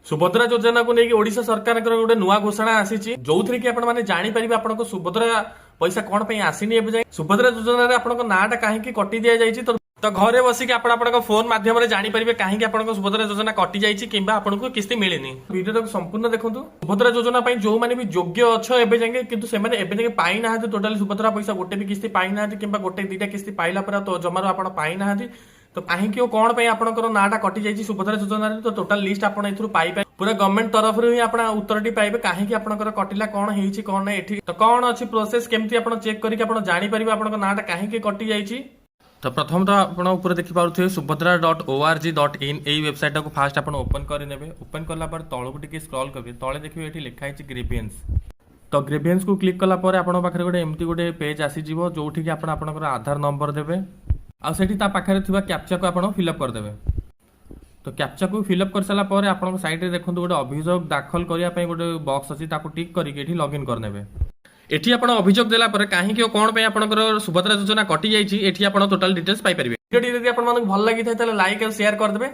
सुभद्रा योजना को लेकिन ओडिशा सरकार गोटे नुआ घोषणा आसी जो थी कि आपने जानीपर आपको सुभद्रा पैसा कौन पे आसीनी एवं जाए सुभद्रा योजना आपको नाटा कहीं कटि दि जाए तो घरे बसिक आप फोन माध्यम जानीपर कहीं आपको सुभद्रा योजना कटि जाइए कि आपको किस्ती मिलनी वीडियो संपूर्ण देखो सुभद्रा योजना जो मैंने भी योग्य अच्छे एवं जाए कि पाई ना टोटाली सुभद्रा पैसा गोटे भी किस्ती पाई ना कि गोटे दीटा किस्ती पाइला पर तो जमार आप पाई ना तो कहीं कौन आपंकर नाटा कटि जाइए सुभद्रा योजना तो टोटाल लिस्ट आप पाइबे पूरा गवर्नमेंट तरफ ही आप उत्तर पाइबे कहीं आपंकर कटिला कौन है कौन नहीं तो कौन अच्छी प्रोसेस केमती आप चेक करके आप जानीपर आप नाटा कहीं कटि जाइए तो प्रथम तो आप देखिपे subhadra.org.in यही वेबसाइट को फास्ट आप ओपन करने ओपन कला तौक टी स्क्रॉल करेंगे तले देखिए ये लिखाई ग्रीवियंस तो ग्रीवियंस को क्लिक कला आपन पाखे गोटे एमती गोटे पेज आसीज जो आपंकर आधार नंबर देवे आठी पाखे कैप्चा को आप फिलअप करदे तो कैप्चा को फिलअप कर सारा पर आप साइड में देखो गोटे अभियोग दाखल करने गोटे बॉक्स अच्छी टिक करके लॉगिन करने एठी आपण अभियोग देला पर काहे कि कोन पे आपनकर सुभद्रा योजना कटि जाइछि एठी आपण टोटल डिटेल्स पाइ परिबे वीडियो यदि आपण मानक भल लागि थाय तले लाइक और शेयर कर देबे।